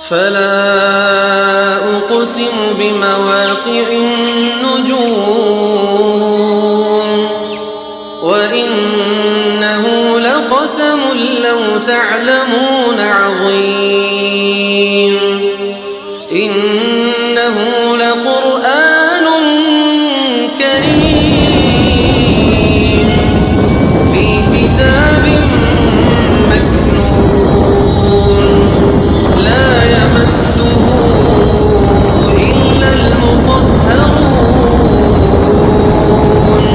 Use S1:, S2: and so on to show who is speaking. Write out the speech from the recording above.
S1: فلا أقسم بمواقع النجوم وإنه لقسم لو تعلمون عظيم